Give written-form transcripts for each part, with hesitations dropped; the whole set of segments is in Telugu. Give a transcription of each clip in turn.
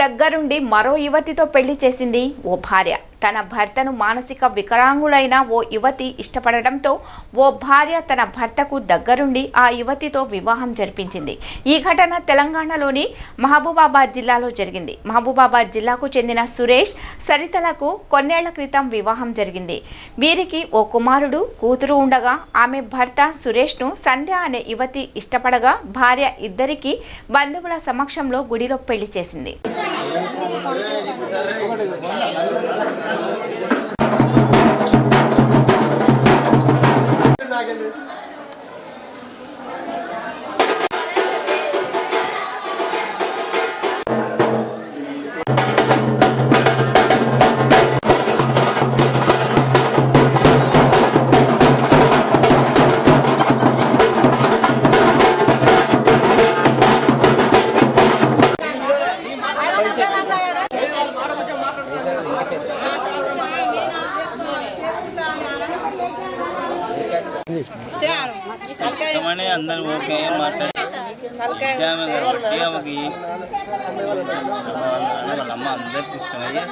దగ్గరుండి మరో యువతితో పెళ్లి చేసింది ఓ భార్య. తన భర్తను మానసిక వికలాంగులైన ఓ యువతి ఇష్టపడడంతో ఓ భార్య తన భర్తకు దగ్గరుండి ఆ యువతితో వివాహం జరిపించింది. ఈ ఘటన తెలంగాణలోని మహబూబాబాద్ జిల్లాలో జరిగింది. మహబూబాబాద్ జిల్లాకు చెందిన సురేష్, సరితలకు కొన్నేళ్ల క్రితం వివాహం జరిగింది. వీరికి ఓ కుమారుడు, కూతురు ఉండగా ఆమె భర్త సురేష్ను సంధ్య అనే యువతి ఇష్టపడగా భార్య ఇద్దరికి బంధువుల సమక్షంలో గుడిలో పెళ్లి చేసింది. ఇష్టమని అందరూ ఓకే మాట్లాడి వాళ్ళమ్మ అందరికి ఇష్టమయ్యి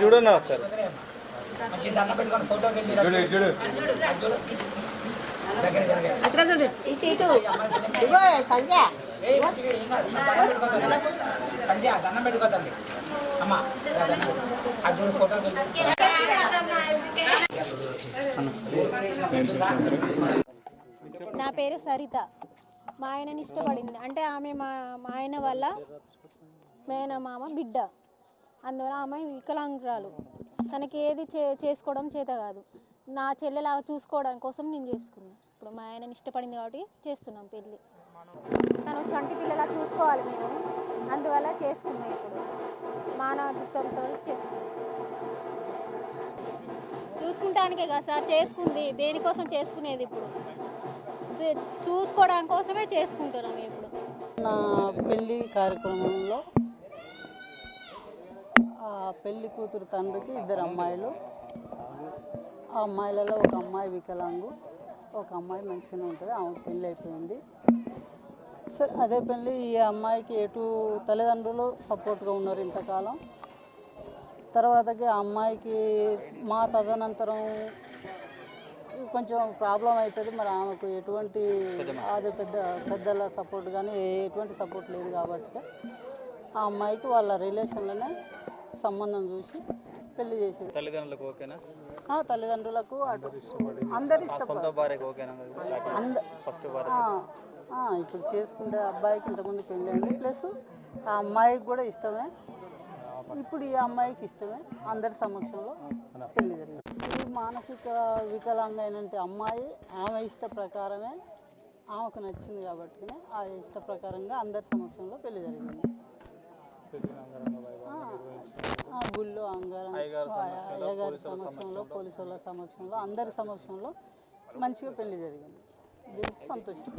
చూడన్నా ఒకసారి నా పేరు సరిత. మా ఆయనని ఇష్టపడింది అంటే ఆమె మా ఆయన వల్ల మేనమామ బిడ్డ, అందువల్ల ఆమె వికలాంగురాలు. తనకి ఏది చేసుకోవడం చేత కాదు. నా చెల్లెలాగా చూసుకోవడం కోసం నేను చేసుకున్నాను. ఇప్పుడు మా ఆయనని ఇష్టపడింది కాబట్టి చేస్తున్నాం పెళ్ళి. తను చంటి పిల్లలా చూసుకోవాలి మేము, అందువల్ల చేసుకున్నాం. ఇప్పుడు మానవత్వంతో చేసుకున్నాం. చూసుకుంటానికే కదా సార్ చేసుకుంది, దేనికోసం చేసుకునేది? ఇప్పుడు చూసుకోవడం కోసమే చేసుకుంటున్నాం. ఇప్పుడు నా పెళ్ళి కార్యక్రమంలో పెళ్లి కూతురు తండ్రికి 2 అమ్మాయిలు. ఆ అమ్మాయిలలో ఒక అమ్మాయి వికలాంగు, ఒక అమ్మాయి మంచిగానే ఉంటుంది. ఆమె పెళ్ళి అయిపోయింది. సరే, అదే పెళ్ళి ఈ అమ్మాయికి ఎటు తల్లిదండ్రులు సపోర్ట్గా ఉన్నారు ఇంతకాలం. తర్వాతకి ఆ అమ్మాయికి మా తదనంతరం కొంచెం ప్రాబ్లం అవుతుంది. మరి ఆమెకు ఎటువంటి అదే పెద్దల సపోర్ట్ కానీ ఎటువంటి సపోర్ట్ లేదు కాబట్టి ఆ అమ్మాయికి వాళ్ళ రిలేషన్లోనే సంబంధం చూసి పెళ్లి చేసేది. తల్లిదండ్రులకు ఓకేనా? తల్లిదండ్రులకు అందరు ఇప్పుడు చేసుకుంటే అబ్బాయికి ఇంతకుముందు పెళ్ళి అయింది. ప్లస్ ఆ అమ్మాయికి కూడా ఇష్టమే, ఇప్పుడు ఈ అమ్మాయికి ఇష్టమే. అందరి సమక్షంలో పెళ్లి జరిగింది. మానసిక వికలాంగ అయినంటే అమ్మాయి ఆమె ఇష్ట ప్రకారమే ఆమెకు నచ్చింది కాబట్టి ఆ ఇష్ట ప్రకారంగా అందరి సమక్షంలో పెళ్లి జరిగింది. గుళ్ళో అయ్యగారి సమక్షంలో పోలీసుల సమక్షంలో అందరి సమక్షంలో మంచిగా పెళ్లి జరిగింది. దీనికి సంతోషం.